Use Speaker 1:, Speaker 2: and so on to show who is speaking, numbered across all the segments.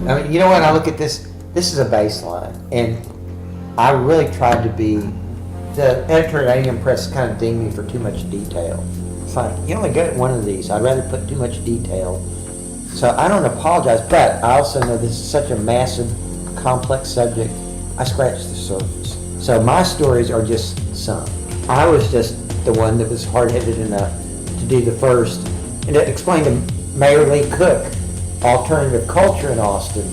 Speaker 1: I mean, you know what? I look at this. This is a baseline, and I really tried to be. The editor at A&M Press kind of dinged me for too much detail. It's like, you only get one of these. I'd rather put too much detail. So I don't apologize, but I also know this is such a massive, complex subject. I scratched the surface. So my stories are just some. I was just the one that was hard-headed enough to do the first and to explain to Mayor Lee Cook alternative culture in Austin.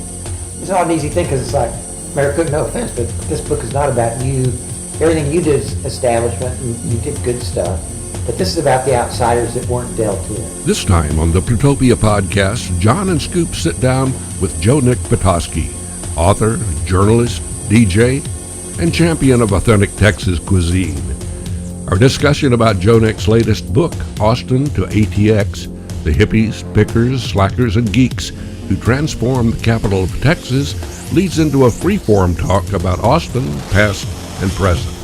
Speaker 1: It's not an easy thing because it's like, Mayor Cook, no offense, but this book is not about you. Everything you did is establishment, and you did good stuff. But this is about the outsiders that weren't dealt in.
Speaker 2: This time on the Plutopia podcast, Jon and Scoop sit down with Nick Patoski, author, journalist, DJ, and champion of authentic Texas cuisine. Our discussion about Nick's latest book, Austin to ATX, the hippies, pickers, slackers, and geeks who transformed the capital of Texas, leads into a free-form talk about Austin, past and present.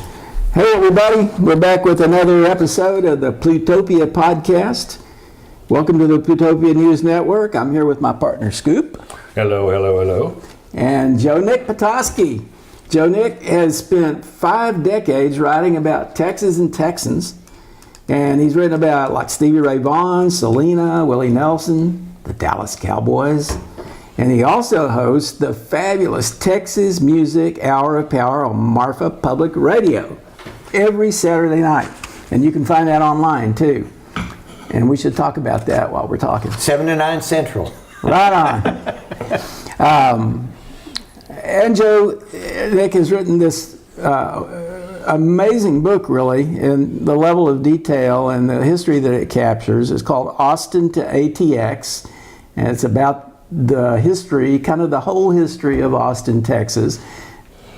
Speaker 3: Hey everybody, we're back with another episode of the Plutopia podcast. Welcome to the Plutopia News Network. I'm here with my partner Scoop.
Speaker 4: Hello, hello, hello.
Speaker 3: And Nick Patoski. Nick has spent 5 decades writing about Texas and Texans. And he's written about like Stevie Ray Vaughan, Selena, Willie Nelson, the Dallas Cowboys. And he also hosts the fabulous Texas Music Hour of Power on Marfa Public Radio every Saturday night. And you can find that online too. And we should talk about that while we're talking.
Speaker 1: 7 to 9 Central.
Speaker 3: Right on. And Nick has written this amazing book, really, in the level of detail and the history that it captures. It's called Austin to ATX, and it's about the history, kind of the whole history of Austin, Texas,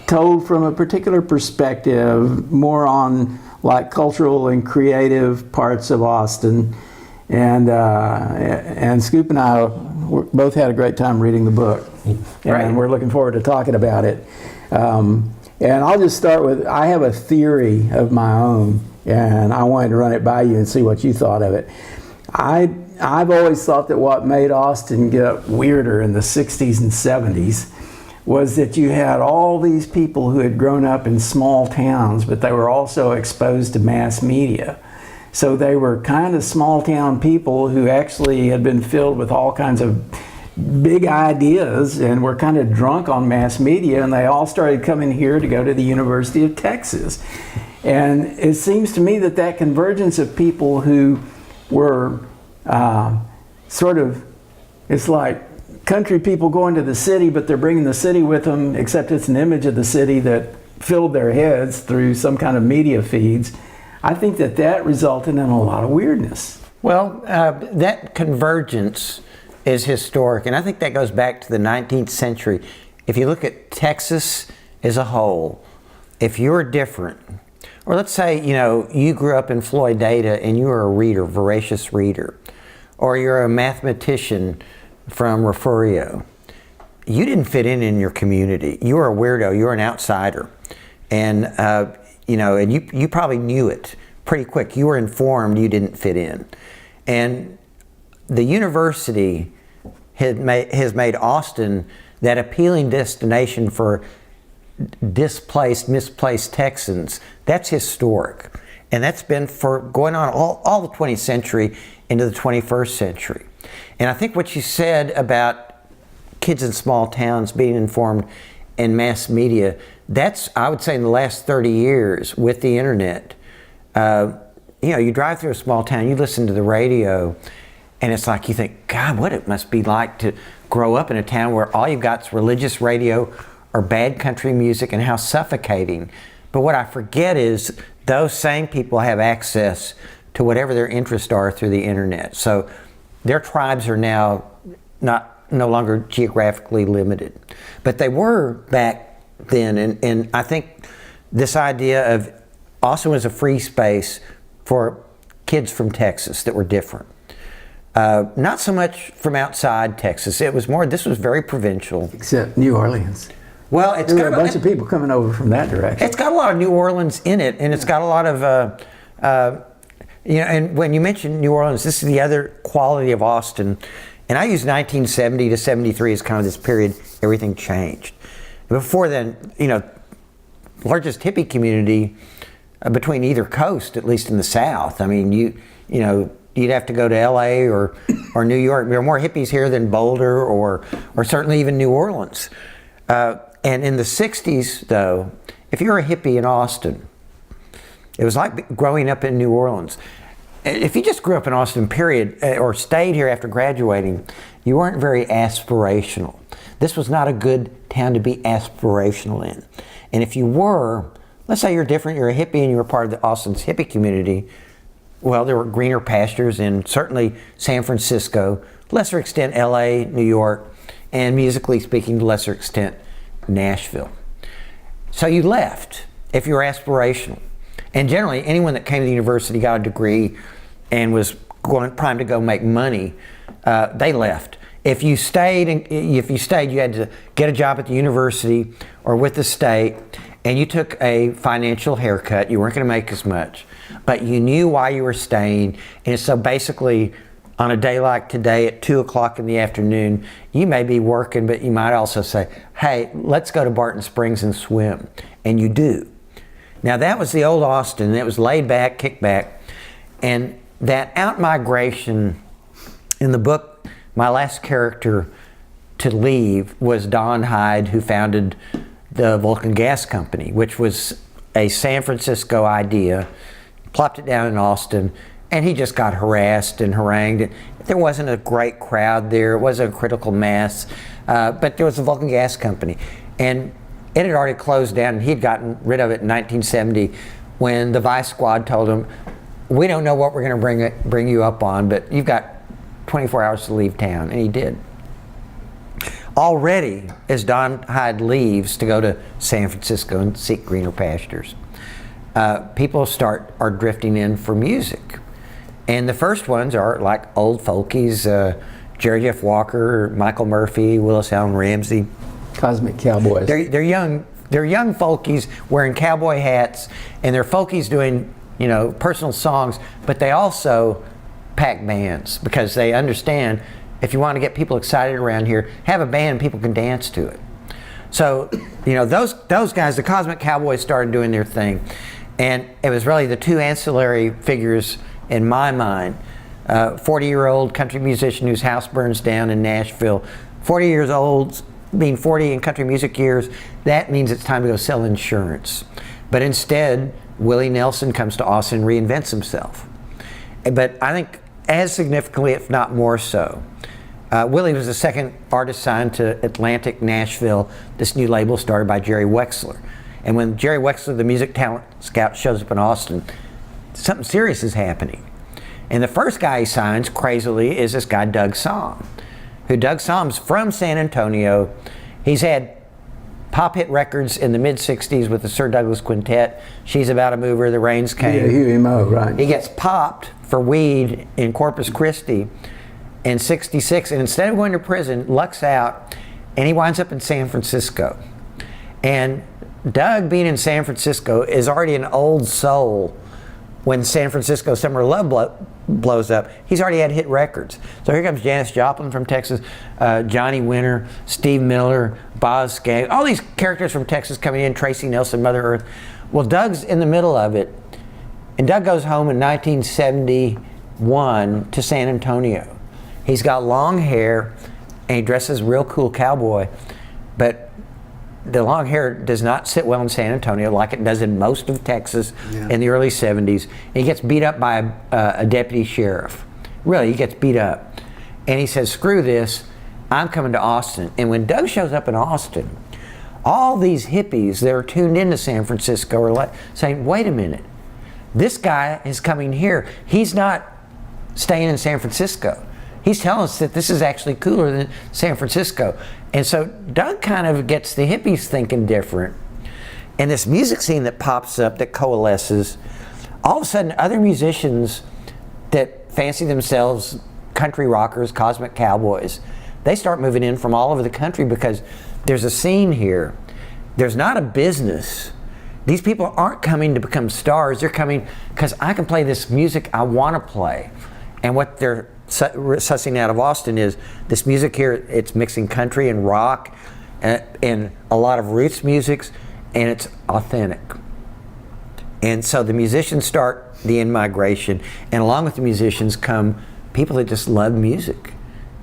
Speaker 3: told from a particular perspective, more on like cultural and creative parts of Austin. And Scoop and I both had a great time reading the book, and we're looking forward to talking about it. And I'll just start with, I have a theory of my own, and I wanted to run it by you and see what you thought of it. I've always thought that what made Austin get weirder in the 60s and 70s was that you had all these people who had grown up in small towns, but they were also exposed to mass media. So they were kind of small town people who actually had been filled with all kinds of big ideas and were kind of drunk on mass media, and they all started coming here to go to the University of Texas. And it seems to me that convergence of people who were it's like country people going to the city, but they're bringing the city with them, except it's an image of the city that filled their heads through some kind of media feeds. I think that resulted in a lot of weirdness.
Speaker 5: Well, that convergence is historic, and I think that goes back to the 19th century. If you look at Texas as a whole, if you're different, or let's say, you grew up in Floydada and you were a reader, voracious reader, or you're a mathematician from Refugio, you didn't fit in your community. You were a weirdo, you were an outsider. And, and you probably knew it pretty quick. You were informed you didn't fit in. And the university has made Austin that appealing destination for misplaced Texans. That's historic. And that's been for going on all the 20th century into the 21st century. And I think what you said about kids in small towns being informed in mass media, that's, I would say, in the last 30 years with the internet. You drive through a small town, you listen to the radio, and it's like you think, God, what it must be like to grow up in a town where all you've got is religious radio or bad country music, and how suffocating. But what I forget is those same people have access to whatever their interests are through the internet. So their tribes are now no longer geographically limited. But they were back then, and I think this idea of Austin was a free space for kids from Texas that were different. Not so much from outside Texas. This was very provincial.
Speaker 3: Except New Orleans.
Speaker 5: Well,
Speaker 3: there were a bunch of people coming over from that direction.
Speaker 5: It's got a lot of New Orleans in it, and it's got a lot of, and when you mention New Orleans, this is the other quality of Austin, And I use 1970 to 73 as kind of this period everything changed. Before then, largest hippie community between either coast, at least in the South. I mean, you'd have to go to LA or New York. There are more hippies here than Boulder or certainly even New Orleans. And in the 60s, though, if you were a hippie in Austin, it was like growing up in New Orleans. If you just grew up in Austin, period, or stayed here after graduating, you weren't very aspirational. This was not a good town to be aspirational in. And if you were, let's say you're different, you're a hippie and you were part of the Austin's hippie community, well, there were greener pastures in certainly San Francisco, lesser extent LA, New York, and musically speaking, to lesser extent, Nashville. So you left if you were aspirational. And generally, anyone that came to the university, got a degree, and was primed to go make money, they left. If you stayed, you had to get a job at the university or with the state, and you took a financial haircut. You weren't going to make as much, but you knew why you were staying. And so basically, on a day like today at 2 o'clock in the afternoon, you may be working, but you might also say, hey, let's go to Barton Springs and swim. And you do. Now that was the old Austin. It was laid back, kick back. And that out-migration in the book, my last character to leave was Don Hyde, who founded the Vulcan Gas Company, which was a San Francisco idea, plopped it down in Austin, and he just got harassed and harangued. There wasn't a great crowd there. It wasn't a critical mass, but there was a Vulcan Gas Company. And it had already closed down, and he'd gotten rid of it in 1970 when the Vice Squad told him, we don't know what we're going to bring you up on, but you've got 24 hours to leave town, and he did. Already, as Don Hyde leaves to go to San Francisco and seek greener pastures, people are drifting in for music. And the first ones are like old folkies, Jerry Jeff Walker, Michael Murphy, Willis Allen Ramsey.
Speaker 3: Cosmic Cowboys.
Speaker 5: They're young folkies wearing cowboy hats, and they're folkies doing personal songs, but they also pack bands because they understand if you want to get people excited around here, have a band and people can dance to it. So those guys, the Cosmic Cowboys, started doing their thing, and it was really the two ancillary figures in my mind. 40-year-old country musician whose house burns down in Nashville. 40 years old, being 40 in country music years, that means it's time to go sell insurance. But instead, Willie Nelson comes to Austin and reinvents himself. But I think as significantly, if not more so, Willie was the second artist signed to Atlantic Nashville, this new label started by Jerry Wexler. And when Jerry Wexler, the music talent scout, shows up in Austin, something serious is happening. And the first guy he signs, crazily, is this guy, Doug Somm, who Doug Somm's from San Antonio. He's had pop hit records in the mid-'60s with the Sir Douglas Quintet, She's About to Move Her, The Rains Came.
Speaker 3: Yeah, Huey Moe, right.
Speaker 5: He gets popped for weed in Corpus Christi in '66, and instead of going to prison, lucks out, and he winds up in San Francisco. And Doug, being in San Francisco, is already an old soul. When San Francisco Summer of Love blows up, he's already had hit records. So here comes Janis Joplin from Texas, Johnny Winter, Steve Miller, Boz Scaggs, all these characters from Texas coming in, Tracy Nelson, Mother Earth. Well, Doug's in the middle of it, and Doug goes home in 1971 to San Antonio. He's got long hair, and he dresses real cool cowboy, but the long hair does not sit well in San Antonio like it does in most of Texas in the early 70s. And he gets beat up by a deputy sheriff. Really, he gets beat up. And he says, screw this, I'm coming to Austin. And when Doug shows up in Austin, all these hippies that are tuned into San Francisco are saying, wait a minute, this guy is coming here. He's not staying in San Francisco. He's telling us that this is actually cooler than San Francisco. And so Doug kind of gets the hippies thinking different. And this music scene that pops up, that coalesces, all of a sudden other musicians that fancy themselves country rockers, Cosmic Cowboys, they start moving in from all over the country because there's a scene here. There's not a business. These people aren't coming to become stars. They're coming because I can play this music I want to play. And what they're sussing out of Austin is this music here. It's mixing country and rock, and a lot of roots musics, and it's authentic. And so the musicians start the in-migration, and along with the musicians come people that just love music,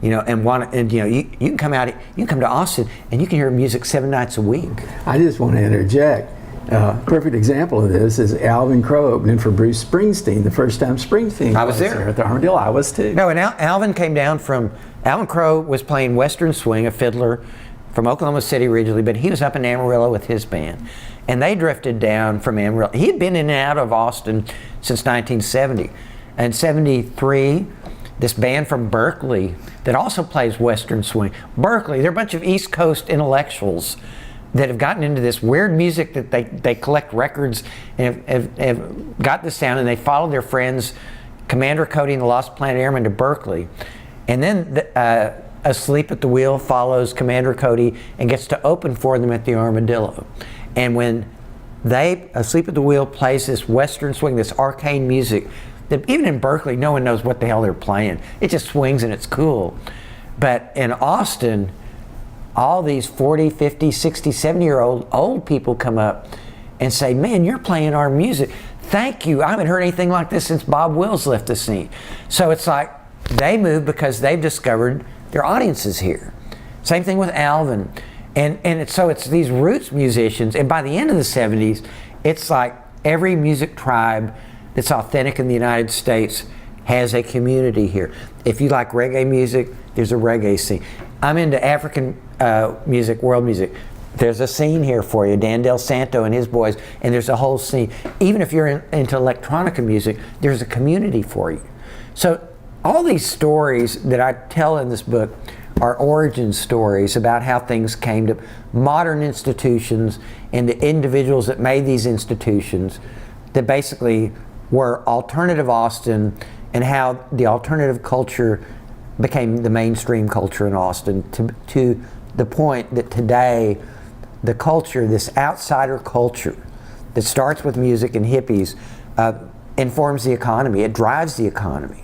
Speaker 5: you know, and you can come out, you can come to Austin, and you can hear music 7 nights a week.
Speaker 3: I just want to interject. Perfect example of this is Alvin Crow opening for Bruce Springsteen the first time Springsteen
Speaker 5: I was there
Speaker 3: at the Armadillo. I was too.
Speaker 5: No, and Alvin came down from, Alvin Crow was playing Western Swing, a fiddler from Oklahoma City originally, but he was up in Amarillo with his band. And they drifted down from Amarillo. He had been in and out of Austin since 1970. And 73, this band from Berkeley that also plays Western Swing. Berkeley, they're a bunch of East Coast intellectuals that have gotten into this weird music that they collect records and have got this sound, and they followed their friends, Commander Cody and the Lost Planet Airmen, to Berkeley. And then Asleep at the Wheel follows Commander Cody and gets to open for them at the Armadillo. And when Asleep at the Wheel plays this Western Swing, this arcane music, that even in Berkeley, no one knows what the hell they're playing. It just swings and it's cool. But in Austin, all these 40, 50, 60, 70-year-old old people come up and say, man, you're playing our music. Thank you. I haven't heard anything like this since Bob Wills left the scene. So it's like they move because they've discovered their audience is here. Same thing with Alvin. And it's these roots musicians, and by the end of the 70s, it's like every music tribe that's authentic in the United States has a community here. If you like reggae music, there's a reggae scene. I'm into African music, world music. There's a scene here for you, Dan Del Santo and his boys, and there's a whole scene. Even if you're into electronica music, there's a community for you. So all these stories that I tell in this book are origin stories about how things came to modern institutions and the individuals that made these institutions that basically were alternative Austin, and how the alternative culture became the mainstream culture in Austin to the point that today the culture, this outsider culture that starts with music and hippies, informs the economy. It drives the economy.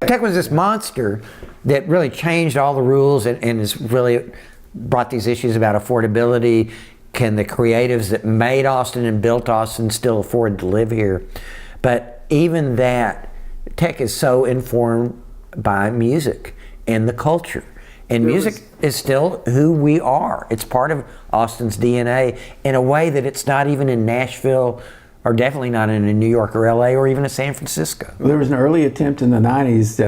Speaker 5: Tech was this monster that really changed all the rules and has really brought these issues about affordability. Can the creatives that made Austin and built Austin still afford to live here? But even that, tech is so informed by music and the culture. And music is still who we are. It's part of Austin's DNA in a way that it's not even in Nashville, or definitely not in New York or LA or even in San Francisco.
Speaker 3: There was an early attempt in the 90s.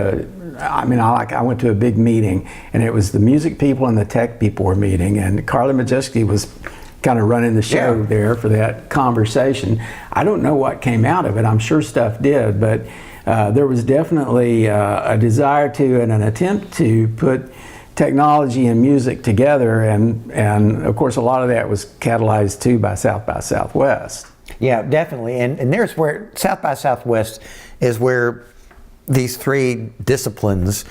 Speaker 3: I went to a big meeting, and it was the music people and the tech people were meeting, and Carly Majeski was kind of running the show there for that conversation. I don't know what came out of it. I'm sure stuff did, but there was definitely a desire to and an attempt to put technology and music together, and of course a lot of that was catalyzed too by South by Southwest.
Speaker 5: Yeah, definitely. And there's where South by Southwest is where these three disciplines,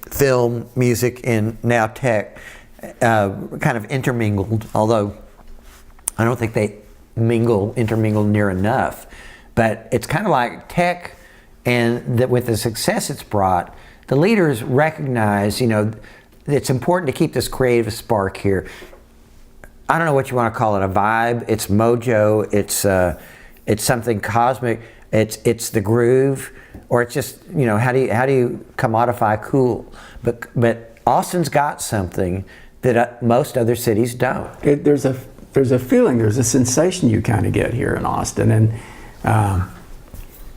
Speaker 5: film, music, and now tech, kind of intermingled, although I don't think they intermingle near enough. But it's kind of like tech, and that with the success it's brought, the leaders recognize, it's important to keep this creative spark here. I don't know what you want to call it, a vibe, it's mojo, it's something cosmic, it's the groove, or it's just, how do you commodify cool? But Austin's got something that most other cities don't.
Speaker 3: There's a feeling, there's a sensation you kind of get here in Austin, and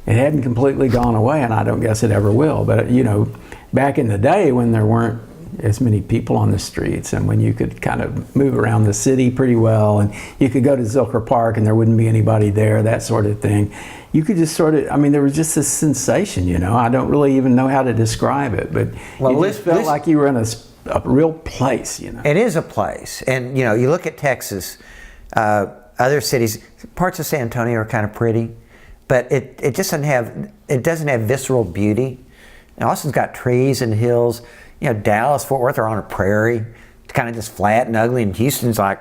Speaker 3: it hadn't completely gone away, and I don't guess it ever will. But back in the day when there weren't as many people on the streets, and when you could kind of move around the city pretty well, and you could go to Zilker Park and there wouldn't be anybody there, that sort of thing. You could just there was just this sensation, I don't really even know how to describe it, but it just felt like you were in a real place,
Speaker 5: It is a place, and you look at Texas, other cities, parts of San Antonio are kind of pretty, but it doesn't have visceral beauty. Now, Austin's got trees and hills. Dallas, Fort Worth are on a prairie. It's kind of just flat and ugly, and Houston's like,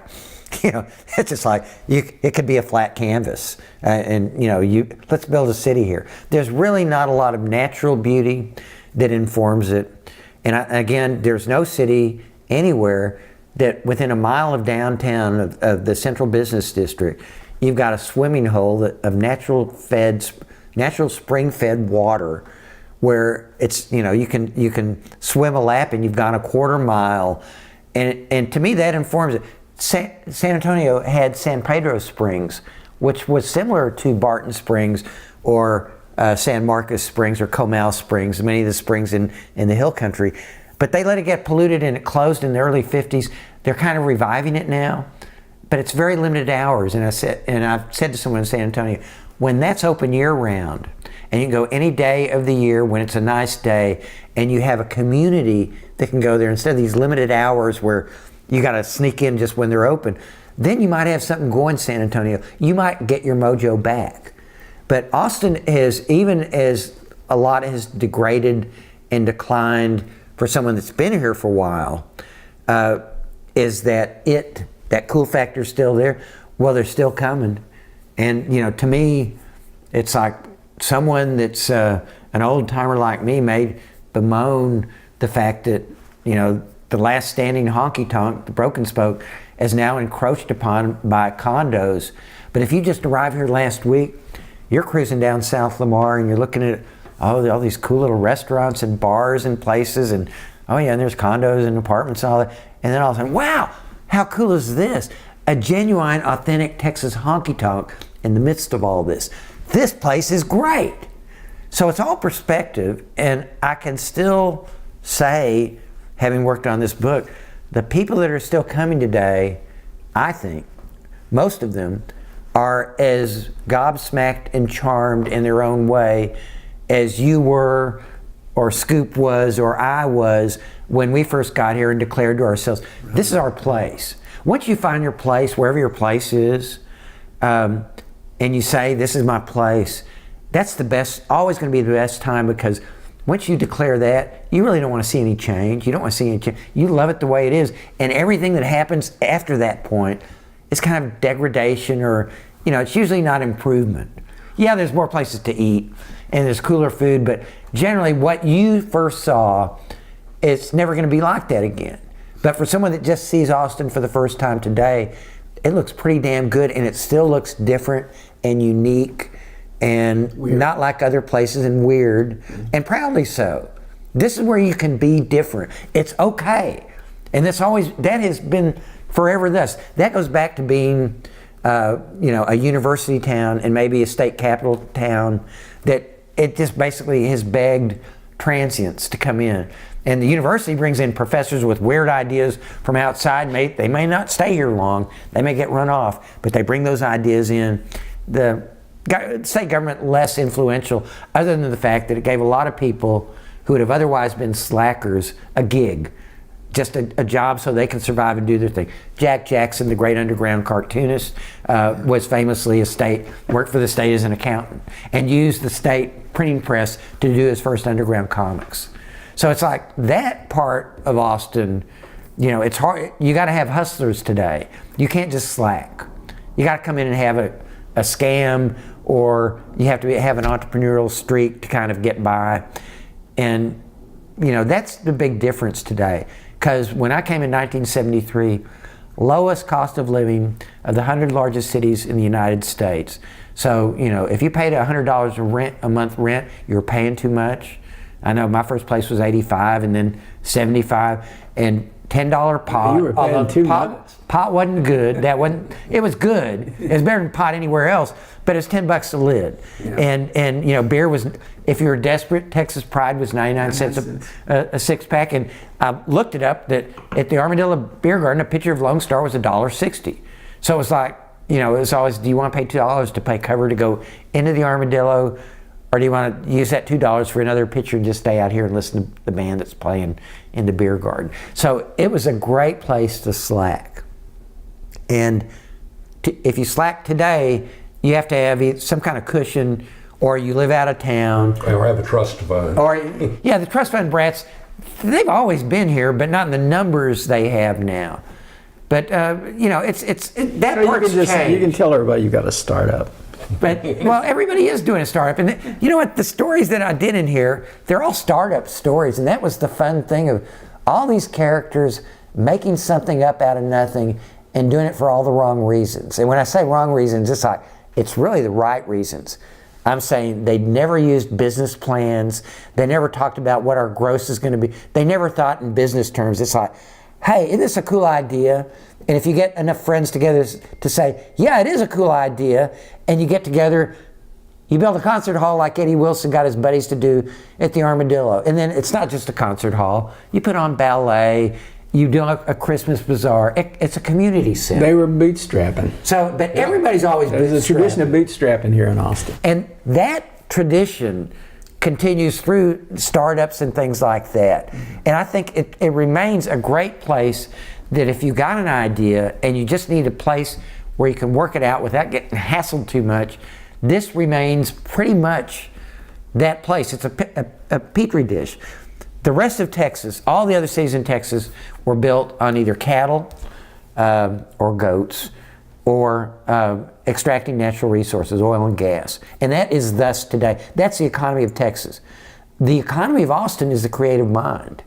Speaker 5: it's just like, it could be a flat canvas. Let's build a city here. There's really not a lot of natural beauty. that informs it. And again, there's no city anywhere that within a mile of downtown of the central business district, you've got a swimming hole of natural spring-fed water, where it's, you can swim a lap and you've gone a quarter mile, and to me that informs it. San Antonio had San Pedro Springs, which was similar to Barton Springs or San Marcos Springs or Comal Springs, many of the springs in the hill country. But they let it get polluted and it closed in the early 50s. They're kind of reviving it now, but it's very limited hours. And I've said to someone in San Antonio, when that's open year round, and you can go any day of the year when it's a nice day, and you have a community that can go there instead of these limited hours where you got to sneak in just when they're open, then you might have something going, San Antonio. You might get your mojo back. But Austin has, even as a lot has degraded and declined for someone that's been here for a while, is that cool factor still there? Well, they're still coming. And, to me, it's like someone that's an old timer like me may bemoan the fact that, the last standing honky tonk, the Broken Spoke, is now encroached upon by condos. But if you just arrived here last week, you're cruising down South Lamar and you're looking at all these cool little restaurants and bars and places, and and there's condos and apartments and all that. And then all of a sudden, wow, how cool is this? A genuine, authentic Texas honky tonk in the midst of all this. This place is great. So it's all perspective, and I can still say, having worked on this book, the people that are still coming today, I think, most of them, are as gobsmacked and charmed in their own way as you were, or Scoop was, or I was when we first got here and declared to ourselves, this is our place. Once you find your place, wherever your place is, and you say, this is my place, that's the best, always going to be the best time, because once you declare that, you really don't want to see any change. You don't want to see any change. You love it the way it is. And everything that happens after that point is kind of degradation, or, it's usually not improvement. Yeah, there's more places to eat and there's cooler food, but generally what you first saw, it's never going to be like that again. But for someone that just sees Austin for the first time today, it looks pretty damn good, and it still looks different and unique and weird. Not like other places, and weird, and proudly so. This is where you can be different. It's okay. And that has been forever thus. That goes back to being a university town and maybe a state capital town, that it just basically has begged transients to come in. And the university brings in professors with weird ideas from outside. They may not stay here long. They may get run off, but they bring those ideas in. The state government less influential, other than the fact that it gave a lot of people who would have otherwise been slackers a gig, just a job so they can survive and do their thing. Jack Jackson, the great underground cartoonist, was famously worked for the state as an accountant and used the state printing press to do his first underground comics. So it's like that part of Austin, it's hard. You got to have hustlers today. You can't just slack. You got to come in and have a scam, or you have to have an entrepreneurial streak to kind of get by. And, that's the big difference today. Because when I came in 1973, lowest cost of living of the 100 largest cities in the United States. So, if you paid $100 a month rent, you were paying too much. I know my first place was $85 and then $75 and $10 pot.
Speaker 3: You were paying too much.
Speaker 5: Pot wasn't good. It was good. It was better than pot anywhere else, but it's $10 a lid. Yeah. And beer was, if you were desperate, Texas Pride was 99 cents a six pack. And I looked it up that at the Armadillo Beer Garden, a pitcher of Lone Star was $1.60. So it was like, it was always, do you want to pay $2 to pay cover to go into the Armadillo? Or do you want to use that $2 for another pitcher and just stay out here and listen to the band that's playing in the beer garden? So it was a great place to slack. And if you slack today, you have to have some kind of cushion, or you live out of town.
Speaker 2: Or have a trust fund.
Speaker 5: The trust fund brats, they've always been here, but not in the numbers they have now. But, that part's changed.
Speaker 3: You can tell everybody you got a startup.
Speaker 5: But, well, everybody is doing a startup. And you know what? The stories that I did in here, they're all startup stories. And that was the fun thing of all these characters making something up out of nothing and doing it for all the wrong reasons. And when I say wrong reasons, it's like, it's really the right reasons. I'm saying they never used business plans. They never talked about what our gross is going to be. They never thought in business terms. It's like, hey, isn't this a cool idea? And if you get enough friends together to say, yeah, it is a cool idea, and you get together, you build a concert hall like Eddie Wilson got his buddies to do at the Armadillo. And then it's not just a concert hall. You put on ballet. You do a Christmas bazaar. It's a community center.
Speaker 3: They were bootstrapping.
Speaker 5: So, but everybody's always bootstrapping.
Speaker 3: There's a tradition of bootstrapping here in Austin.
Speaker 5: And that tradition continues through startups and things like that. And I think it remains a great place that if you got an idea and you just need a place where you can work it out without getting hassled too much, this remains pretty much that place. It's a petri dish. The rest of Texas, all the other cities in Texas, were built on either cattle or goats or extracting natural resources, oil and gas. And that is thus today. That's the economy of Texas. The economy of Austin is the creative mind.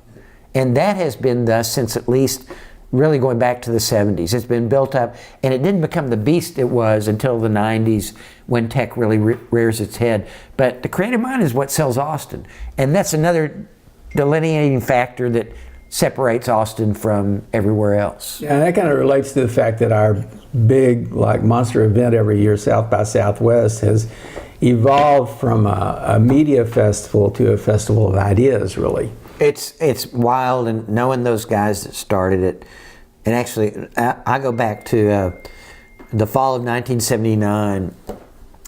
Speaker 5: And that has been thus since at least really going back to the 70s. It's been built up, and it didn't become the beast it was until the 90s when tech really rears its head. But the creative mind is what sells Austin. And that's another delineating factor that separates Austin from everywhere else.
Speaker 3: Yeah, and that kind of relates to the fact that our big, like, monster event every year, South by Southwest, has evolved from a media festival to a festival of ideas, really.
Speaker 5: It's wild, and knowing those guys that started it, and actually, I go back to the fall of 1979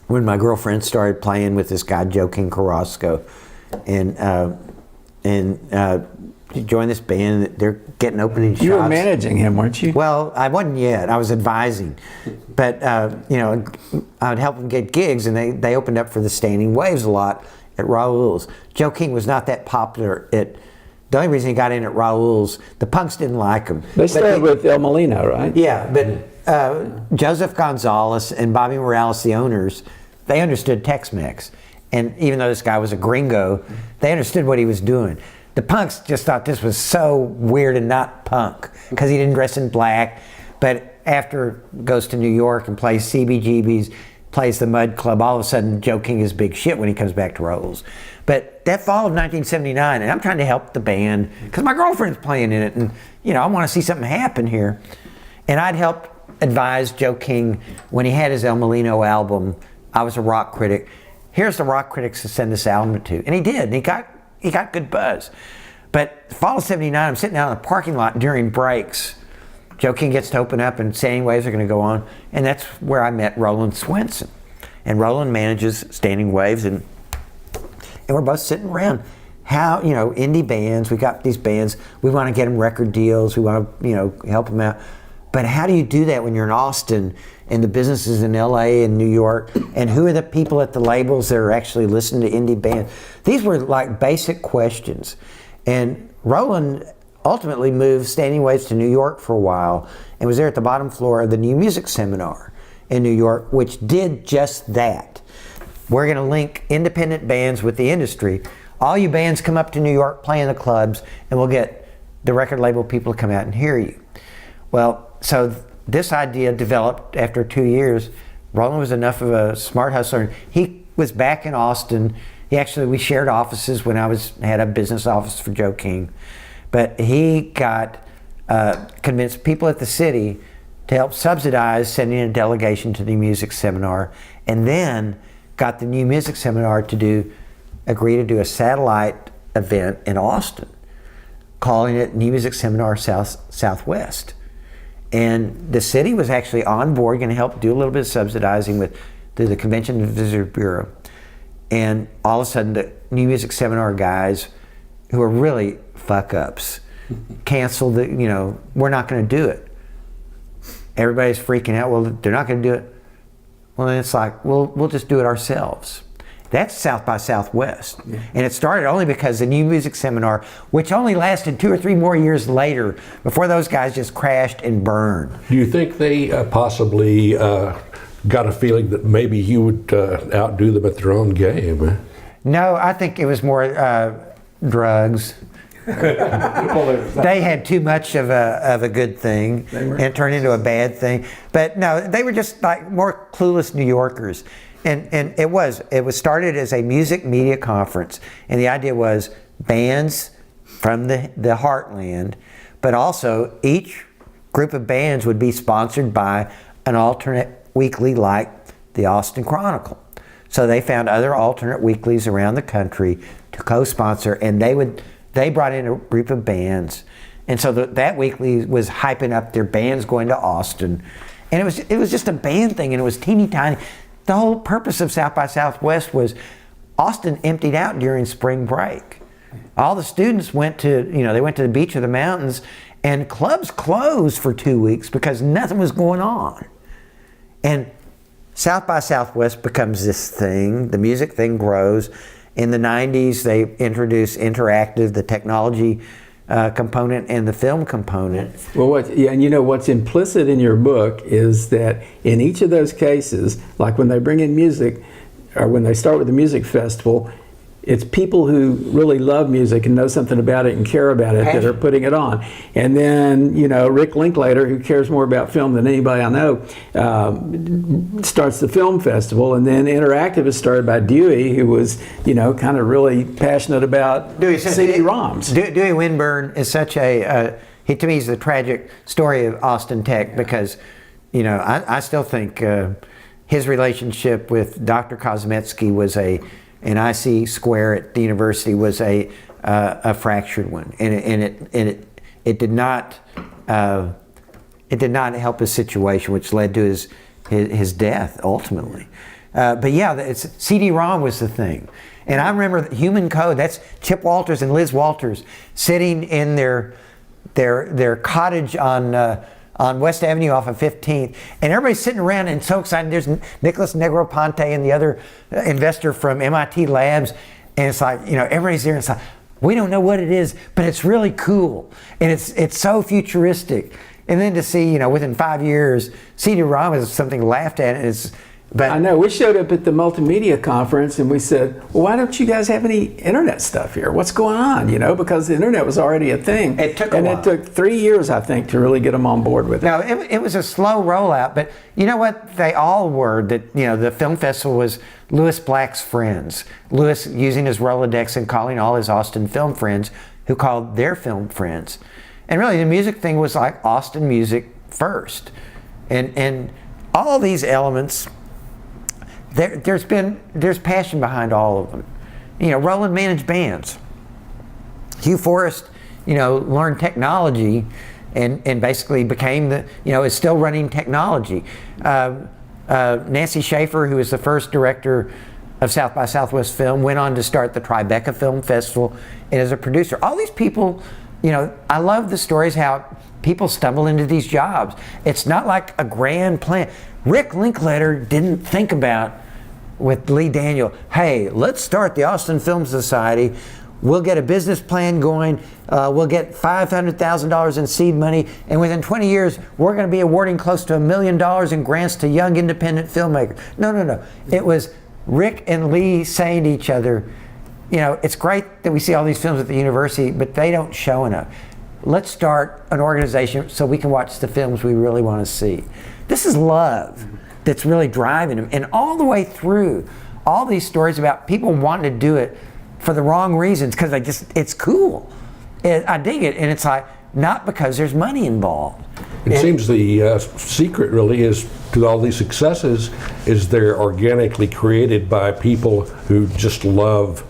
Speaker 5: when my girlfriend started playing with this guy, Joe King Carrasco, and joined this band. They're getting opening shots.
Speaker 3: You were managing him, weren't you?
Speaker 5: Well, I wasn't yet. I was advising. But, you know, I would help them get gigs, and they opened up for the Standing Waves a lot at Raoul's. Joe King was not that popular at... The only reason he got in at Raoul's, the punks didn't like him.
Speaker 3: They started with El Molino, right?
Speaker 5: Yeah, but Joseph Gonzalez and Bobby Morales, the owners, they understood Tex-Mex. And even though this guy was a gringo, they understood what he was doing. The punks just thought this was so weird and not punk because he didn't dress in black. But after goes to New York and plays CBGB's, plays the Mud Club, all of a sudden Joe King is big shit when he comes back to Raoul's. But that fall of 1979, and I'm trying to help the band because my girlfriend's playing in it, and you know I want to see something happen here. And I'd help advise Joe King when he had his El Molino album. I was a rock critic. Here's the rock critics to send this album to, and he did. And he got good buzz. But fall of '79, I'm sitting out in the parking lot during breaks. Joe King gets to open up, and Standing Waves are going to go on, and that's where I met Roland Swenson. And Roland manages Standing Waves, and we're both sitting around. How, you know, indie bands, we got these bands, we want to get them record deals, we want to, you know, help them out. But how do you do that when you're in Austin and the businesses in LA and New York? And who are the people at the labels that are actually listening to indie bands? These were like basic questions. And Roland ultimately moved Standing Waves to New York for a while and was there at the bottom floor of the New Music Seminar in New York, which did just that. We're going to link independent bands with the industry. All you bands come up to New York, play in the clubs, and we'll get the record label people to come out and hear you. Well, so this idea developed after 2 years. Roland was enough of a smart hustler. He was back in Austin. We shared offices when I had a business office for Joe King. But he got convinced people at the city to help subsidize sending a delegation to the music seminar, and then got the New Music Seminar to agree to do a satellite event in Austin, calling it New Music Seminar Southwest. And the city was actually on board, going to help do a little bit of subsidizing through the Convention and Visitor Bureau. And all of a sudden, the New Music Seminar guys, who are really fuck-ups, canceled we're not going to do it. Everybody's freaking out. Well, they're not going to do it. Well, then it's like, we'll just do it ourselves. That's South by Southwest. Yeah. And it started only because the New Music Seminar, which only lasted 2 or 3 more years later, before those guys just crashed and burned.
Speaker 2: Do you think they possibly got a feeling that maybe you would outdo them at their own game.
Speaker 5: No, I think it was more drugs. They had too much of a good thing and it turned into a bad thing. But no, they were just like more clueless New Yorkers. And it was started as a music media conference, and the idea was bands from the heartland, but also each group of bands would be sponsored by an alternate weekly like the Austin Chronicle. So they found other alternate weeklies around the country to co-sponsor, and they brought in a group of bands, and so that weekly was hyping up their bands going to Austin, and it was just a band thing, and it was teeny tiny. The whole purpose of South by Southwest was Austin emptied out during spring break. All the students went to the beach or the mountains, and clubs closed for 2 weeks because nothing was going on. And South by Southwest becomes this thing, the music thing grows. In the 90s, they introduced interactive, the technology component and the film component.
Speaker 3: Well, and what's implicit in your book is that in each of those cases, like when they bring in music, or when they start with the music festival, it's people who really love music and know something about it and care about it that are putting it on. And then, Rick Linklater, who cares more about film than anybody I know, starts the film festival. And then Interactive is started by Dewey, who was, kind of really passionate about CD-ROMs.
Speaker 5: Dewey Winburn is such to me, he's the tragic story of Austin Tech because, I still think his relationship with Dr. Kosmetsky was an IC square at the university was a fractured one, and it did not help his situation, which led to his death ultimately. But yeah, CD-ROM was the thing, and I remember Human Code. That's Chip Walters and Liz Walters sitting in their cottage on West Avenue off of 15th, and everybody's sitting around and so excited. There's Nicholas Negroponte and the other investor from MIT Labs, and it's like, everybody's there and it's like, we don't know what it is, but it's really cool, and it's so futuristic. And then to see, within 5 years, CD-ROM is something laughed at, but
Speaker 3: I know, we showed up at the multimedia conference and we said, well, why don't you guys have any internet stuff here? What's going on? Because the internet was already a thing.
Speaker 5: It took a while.
Speaker 3: It took 3 years, I think, to really get them on board with it.
Speaker 5: No, it was a slow rollout, but you know what? They all were that, the film festival was Louis Black's friends. Louis using his Rolodex and calling all his Austin film friends who called their film friends. And really the music thing was like Austin music first. And all these elements, there's passion behind all of them. Roland managed bands. Hugh Forrest, learned technology and basically became is still running technology. Nancy Schaefer, who was the first director of South by Southwest Film, went on to start the Tribeca Film Festival and as a producer. All these people, I love the stories how people stumble into these jobs. It's not like a grand plan. Rick Linklater didn't think about, with Lee Daniel, hey, let's start the Austin Film Society. We'll get a business plan going. We'll get $500,000 in seed money. And within 20 years, we're going to be awarding close to $1 million in grants to young independent filmmakers. No. It was Rick and Lee saying to each other, it's great that we see all these films at the university, but they don't show enough. Let's start an organization so we can watch the films we really want to see. This is love that's really driving them. And all the way through, all these stories about people wanting to do it for the wrong reasons, because it's cool. I dig it, and it's like, not because there's money involved.
Speaker 2: It seems the secret really is to all these successes is they're organically created by people who just love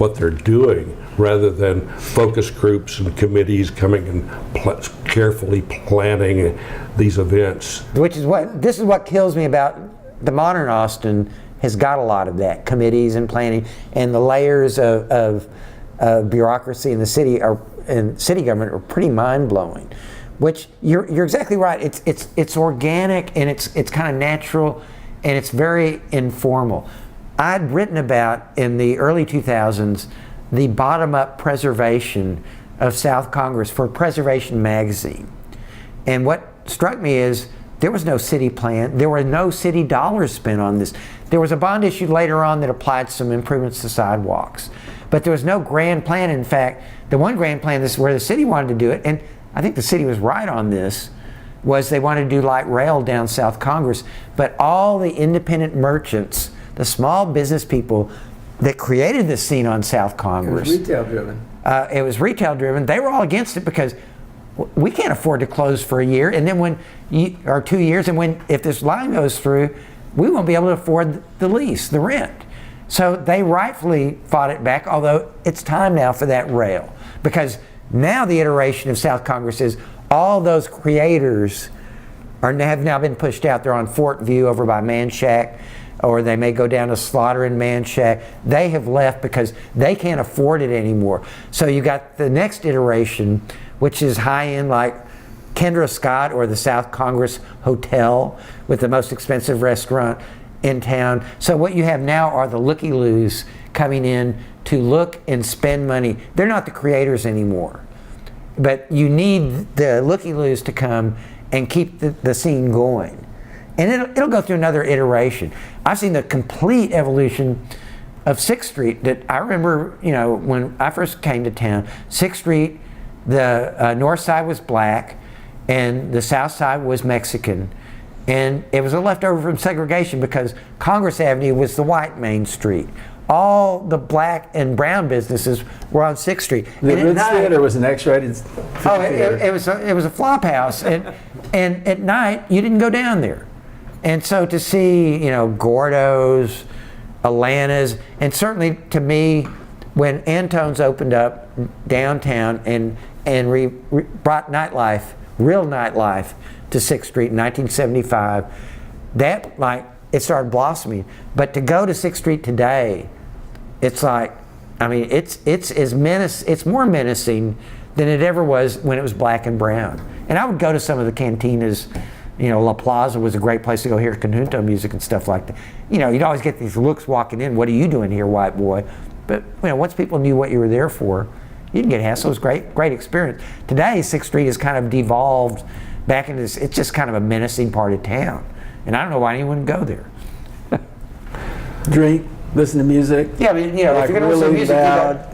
Speaker 2: what they're doing, rather than focus groups and committees coming and carefully planning these events.
Speaker 5: This is what kills me about the modern Austin. Has got a lot of that, committees and planning, and the layers of bureaucracy in the city and city government are pretty mind-blowing. Which you're exactly right. It's organic and it's kind of natural, and it's very informal. I'd written about in the early 2000s the bottom-up preservation of South Congress for Preservation magazine. And what struck me is there was no city plan. There were no city dollars spent on this. There was a bond issue later on that applied some improvements to sidewalks. But there was no grand plan. In fact, the one grand plan, this is where the city wanted to do it, and I think the city was right on this, was they wanted to do light rail down South Congress. But all the independent merchants, the small business people that created this scene on South Congress.
Speaker 3: It was retail driven.
Speaker 5: It was retail driven. They were all against it because we can't afford to close for a year, and then or 2 years, and if this line goes through, we won't be able to afford the lease, the rent. So they rightfully fought it back, although it's time now for that rail. Because now the iteration of South Congress is all those creators have now been pushed out. They're on Fort View over by Manchac, or they may go down to Slaughter and Manchac. They have left because they can't afford it anymore. So you got the next iteration, which is high-end, like Kendra Scott or the South Congress Hotel with the most expensive restaurant in town. So what you have now are the looky-loos coming in to look and spend money. They're not the creators anymore, but you need the looky-loos to come and keep the scene going. And it'll go through another iteration. I've seen the complete evolution of 6th Street that I remember, when I first came to town. 6th Street, the north side was black and the south side was Mexican. And it was a leftover from segregation because Congress Avenue was the white main street. All the black and brown businesses were on 6th Street.
Speaker 3: The Ritz Theater was an X-rated theater.
Speaker 5: It was a flop house. And at night, you didn't go down there. And so to see, Gordo's, Atlanta's, and certainly to me, when Antone's opened up downtown and brought nightlife, real nightlife, to 6th Street in 1975, that it started blossoming. But to go to 6th Street today, it's it's more menacing than it ever was when it was black and brown. And I would go to some of the cantinas. La Plaza was a great place to go hear Conjunto music and stuff like that. You'd always get these looks walking in. What are you doing here, white boy? But once people knew what you were there for, you didn't get hassled. It was great experience. Today, 6th Street has kind of devolved back into this. It's just kind of a menacing part of town, and I don't know why anyone would go there.
Speaker 3: Drink, listen to music.
Speaker 5: Yeah, if you're going to listen to music,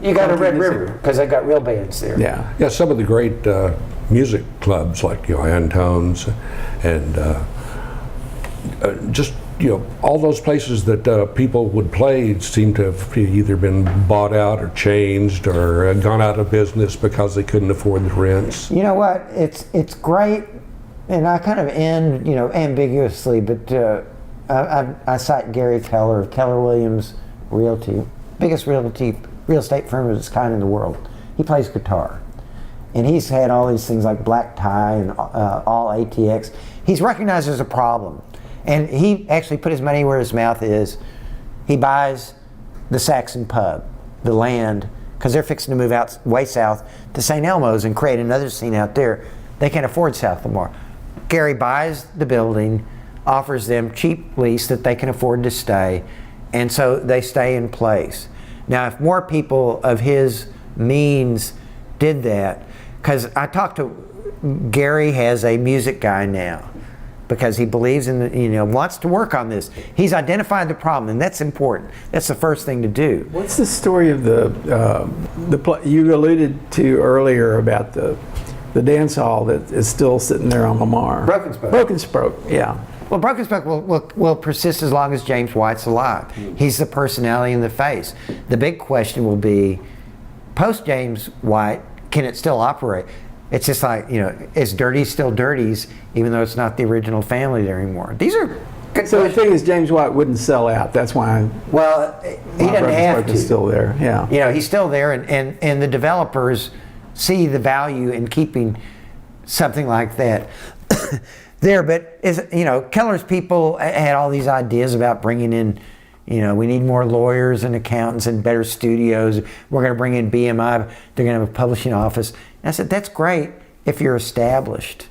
Speaker 5: you got to Red River because they've got real bands there.
Speaker 3: Yeah.
Speaker 2: Some of the great music clubs like Antone's and just all those places that people would play seem to have either been bought out or changed or gone out of business because they couldn't afford the rents.
Speaker 5: You know what? It's great, and I kind of end ambiguously, but I cite Gary Keller of Keller Williams Realty, biggest real estate firm of its kind in the world. He plays guitar. And he's had all these things like black tie and all ATX. He's recognized as a problem. And he actually put his money where his mouth is. He buys the Saxon Pub, the land, because they're fixing to move out way south to St. Elmo's and create another scene out there. They can't afford South Lamar. Gary buys the building, offers them cheap lease that they can afford to stay, and so they stay in place. Now, if more people of his means did that, because I talked to Gary has a music guy now because he believes in wants to work on this. He's identified the problem, and that's important. That's the first thing to do.
Speaker 3: What's the story of the you alluded to earlier about the dance hall that is still sitting there on Lamar?
Speaker 5: Broken Spoke.
Speaker 3: Broken Spoke, yeah.
Speaker 5: Well, Broken Spoke will persist as long as James White's alive. He's the personality in the face. The big question will be, post James White, can it still operate? It's just like, is Dirty's still Dirty's, even though it's not the original family there anymore? These are good
Speaker 3: So
Speaker 5: questions.
Speaker 3: the thing is, James White wouldn't sell out. That's why.
Speaker 5: Well, he doesn't have to.
Speaker 3: Is still there. Yeah.
Speaker 5: He's still there, and the developers see the value in keeping something like that there. But Keller's people had all these ideas about bringing in. We need more lawyers and accountants and better studios. We're going to bring in BMI. They're going to have a publishing office. And I said, that's great if you're established.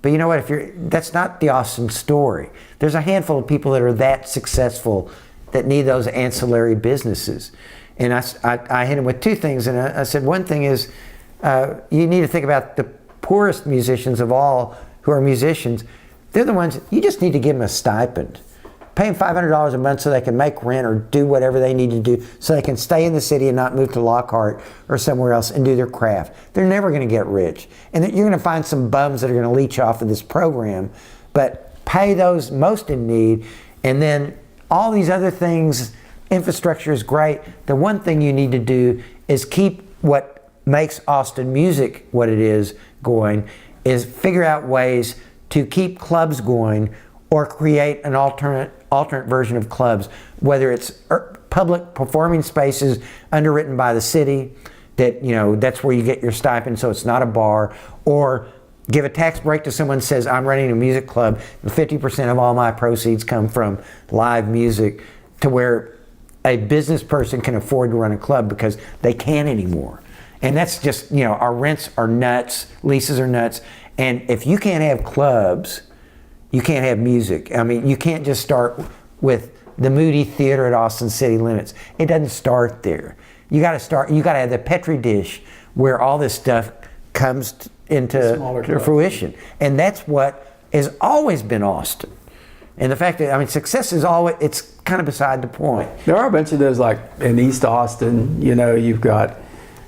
Speaker 5: But you know what? That's not the Austin story. There's a handful of people that are that successful that need those ancillary businesses. And I hit him with two things. And I said, one thing is you need to think about the poorest musicians of all who are musicians. they're the ones, you just need to give them a stipend. Pay them $500 a month so they can make rent or do whatever they need to do so they can stay in the city and not move to Lockhart or somewhere else and do their craft. They're never going to get rich. And you're going to find some bums that are going to leech off of this program, but pay those most in need. And then all these other things, infrastructure is great. The one thing you need to do is keep what makes Austin music what it is going, is figure out ways to keep clubs going or create an alternate version of clubs, whether it's public performing spaces underwritten by the city, that, you know, that's where you get your stipend so it's not a bar, or give a tax break to someone who says, I'm running a music club and 50% of all my proceeds come from live music, to where a business person can afford to run a club because they can't anymore. And that's just, you know, our rents are nuts, leases are nuts, and if you can't have clubs, you can't have music. I mean, you can't just start with the Moody Theater at Austin City Limits. It doesn't start there. You got to have the Petri dish where all this stuff comes into fruition. And that's what has always been Austin. And the fact that, I mean, success is always, it's kind of beside the point.
Speaker 3: There are a bunch of those, like in East Austin, you know, you've got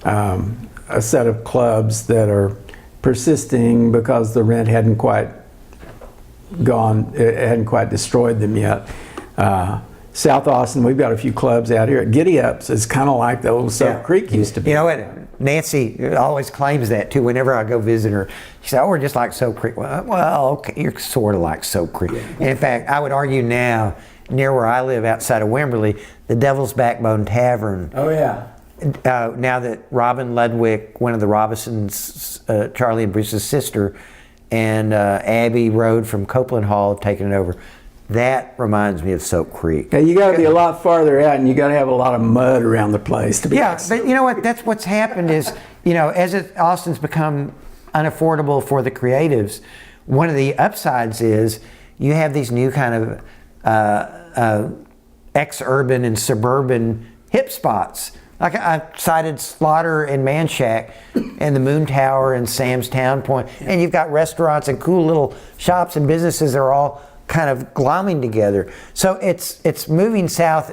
Speaker 3: a set of clubs that are persisting because the rent hadn't quite gone, it hadn't quite destroyed them yet. South Austin, we've got a few clubs out here. Giddy Ups is kind of like the old Soap Creek used to be.
Speaker 5: You know what? Nancy always claims that too. Whenever I go visit her, she said, "Oh, we're just like Soap Creek." Well, okay, you're sort of like Soap Creek. And in fact, I would argue now, near where I live, outside of Wimberley, the Devil's Backbone Tavern.
Speaker 3: Oh yeah.
Speaker 5: Now that Robin Ludwig, one of the Robinsons, Charlie and Bruce's sister, and Abby Road from Copeland Hall have taken it over. That reminds me of Soap Creek.
Speaker 3: Now you got to be a lot farther out, and you got to have a lot of mud around the place to be.
Speaker 5: Yeah, but you know what? That's what's happened is, you know, as Austin's become unaffordable for the creatives, one of the upsides is you have these new kind of ex-urban and suburban hip spots. Like I cited Slaughter and Man Shack and the Moon Tower and Sam's Town Point, and you've got restaurants and cool little shops and businesses that are all kind of glomming together. So it's moving south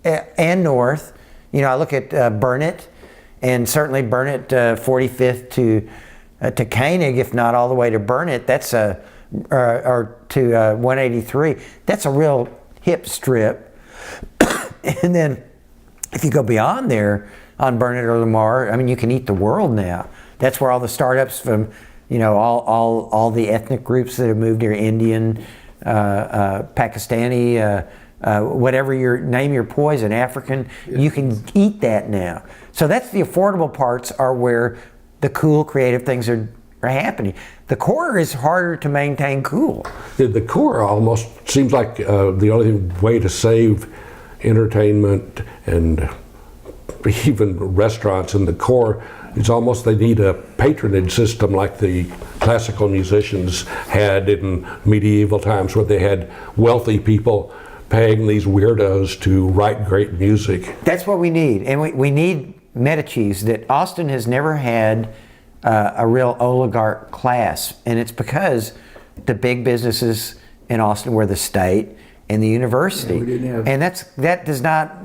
Speaker 5: and north. You know, I look at Burnett, and certainly Burnett 45th to Koenig, if not all the way to Burnett. That's or to 183. That's a real hip strip. And then if you go beyond there on Burnett or Lamar, I mean, you can eat the world now. That's where all the startups from, you know, all the ethnic groups that have moved here, Indian, Pakistani, whatever name your poison, African, you can eat that now. So that's the affordable parts are where the cool creative things are happening. The core is harder to maintain cool.
Speaker 2: The core almost seems like the only way to save entertainment and even restaurants in the core. It's almost they need a patronage system like the classical musicians had in medieval times, where they had wealthy people paying these weirdos to write great music.
Speaker 5: That's what we need, and we need Medicis. That Austin has never had a real oligarch class, and it's because the big businesses in Austin were the state and the university, and that does not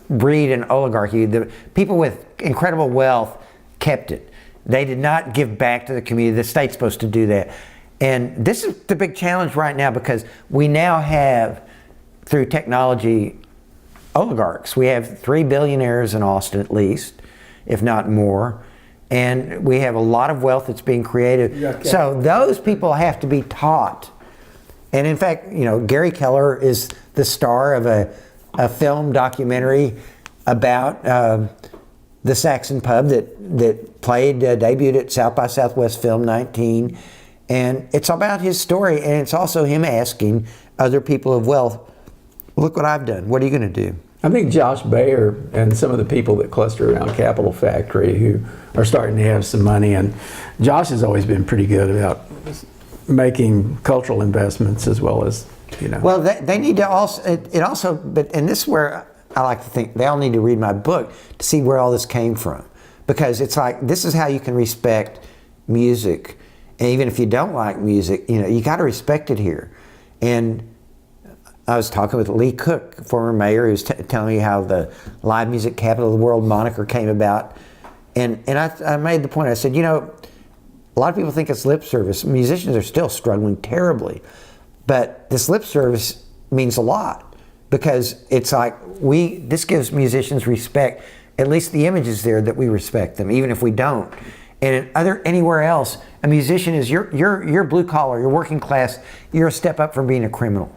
Speaker 5: breed an oligarchy. The people with incredible wealth kept it. They did not give back to the community. The state's supposed to do that. And this is the big challenge right now, because we now have, through technology, oligarchs. We have 3 billionaires in Austin at least, if not more. And we have a lot of wealth that's being created. So those people have to be taught. And in fact, you know, Gary Keller is the star of a film documentary about the Saxon pub that played, debuted at South by Southwest Film 19. And it's about his story, and it's also him asking other people of wealth, look what I've done, what are you going to do?
Speaker 3: I think Josh Bayer and some of the people that cluster around Capitol Factory who are starting to have some money, and Josh has always been pretty good about making cultural investments as well as, you know.
Speaker 5: Well, they need to also, and this is where I like to think, they all need to read my book to see where all this came from. Because it's like, this is how you can respect music And even if you don't like music, you got to respect it here. And I was talking with Lee Cook, former mayor, who was telling me how the live music capital of the world moniker came about. And I made the point, I said, a lot of people think it's lip service. Musicians are still struggling terribly. But this lip service means a lot, because it's like this gives musicians respect. At least the image is there that we respect them, even if we don't. And anywhere else, a musician is you're blue collar, you're working class, you're a step up from being a criminal.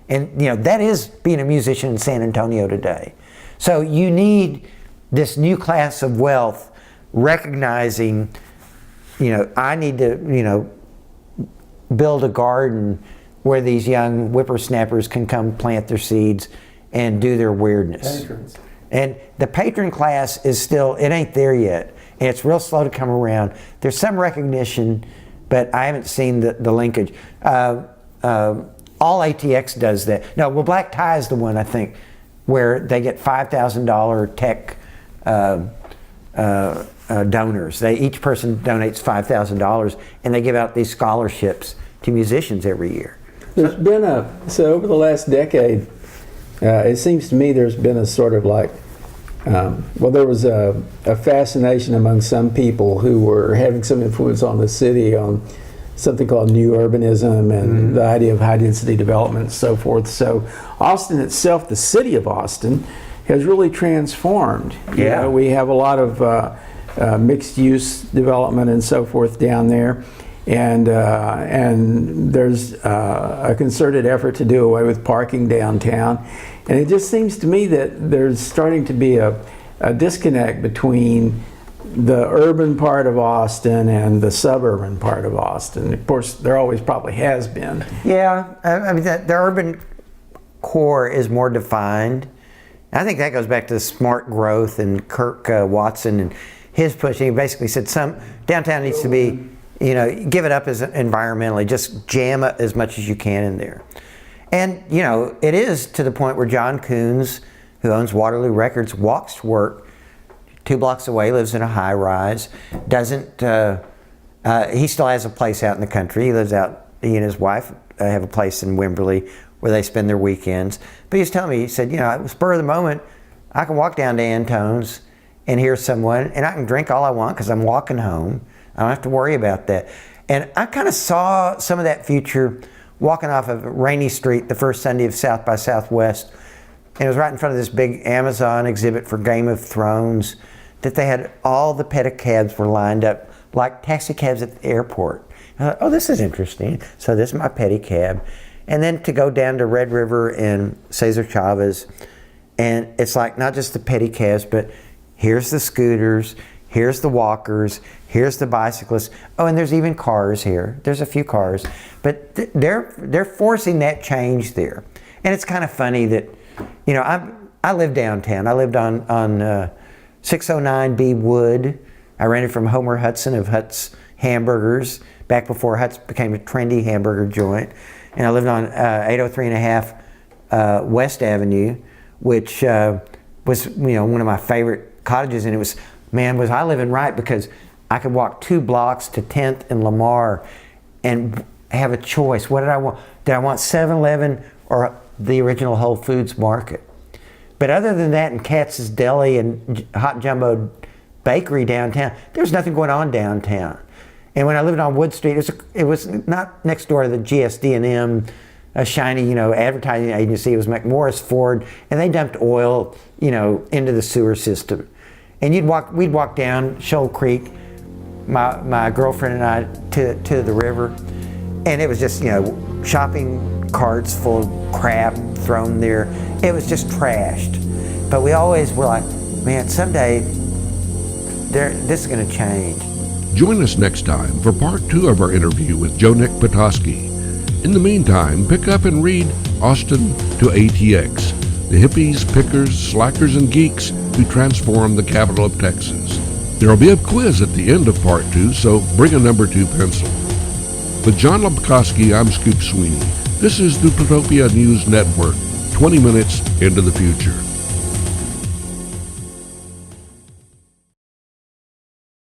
Speaker 5: And that is being a musician in San Antonio today. So you need this new class of wealth recognizing, I need to, build a garden where these young whippersnappers can come plant their seeds and do their weirdness.
Speaker 3: Patrons.
Speaker 5: And the patron class is still, it ain't there yet. And it's real slow to come around. There's some recognition, but I haven't seen the linkage. All ATX does that. No, well, Black Tie is the one, I think, where they get $5,000 tech donors. Each person donates $5,000, and they give out these scholarships to musicians every year.
Speaker 3: There's been so over the last decade, it seems to me there's been a sort of like, there was a fascination among some people who were having some influence on the city on something called new urbanism and the idea of high density development and so forth. So Austin itself, the city of Austin, has really transformed.
Speaker 5: Yeah.
Speaker 3: We have a lot of mixed use development and so forth down there. And there's a concerted effort to do away with parking downtown. And it just seems to me that there's starting to be a disconnect between the urban part of Austin and the suburban part of Austin. Of course, there always probably has been.
Speaker 5: Yeah, I mean, the urban core is more defined. I think that goes back to the smart growth and Kirk Watson and his pushing. He basically said downtown needs to be, give it up as environmentally, just jam it as much as you can in there. And, it is to the point where John Coons, who owns Waterloo Records, walks to work 2 blocks away, lives in a high rise, he still has a place out in the country. He lives out, he and his wife have a place in Wimberley where they spend their weekends. But he was telling me, he said, spur of the moment, I can walk down to Antone's and hear someone, and I can drink all I want because I'm walking home. I don't have to worry about that. And I kind of saw some of that future walking off of Rainy Street the first Sunday of South by Southwest. And it was right in front of this big Amazon exhibit for Game of Thrones, that they had all the pedicabs were lined up like taxi cabs at the airport. I thought, oh, this is interesting. So this is my pedicab. And then to go down to Red River and Cesar Chavez, and it's like not just the pedicabs, but here's the scooters, here's the walkers, here's the bicyclists. Oh, and there's even cars here. There's a few cars. But they're forcing that change there. And it's kind of funny that, I live downtown. I lived on 609B Wood. I rented from Homer Hudson of Hutt's Hamburgers back before Hutt's became a trendy hamburger joint. And I lived on 803.5 West Avenue, which was one of my favorite cottages. And it was, was I living right, because I could walk 2 blocks to 10th and Lamar and have a choice. What did I want? Did I want 7-Eleven or the original Whole Foods Market? But other than that, and Katz's Deli and Hot Jumbo Bakery downtown, there was nothing going on downtown. And when I lived on Wood Street, it was not next door to the GSD&M, a shiny, advertising agency. It was McMorris Ford, and they dumped oil, into the sewer system. And we'd walk down Shoal Creek, my girlfriend and I, to the river, and it was just, shopping carts full of crap thrown there. It was just trashed. But we always were like, man, someday this is going to change.
Speaker 2: Join us next time for part 2 of our interview with Nick Patoski. In the meantime, pick up and read Austin to ATX, the hippies, pickers, slackers, and geeks who transformed the capital of Texas. There will be a quiz at the end of part 2, so bring a number 2 pencil. With Jon Patoski, I'm Scoop Sweeney. This is the Plutopia News Network, 20 minutes into the future.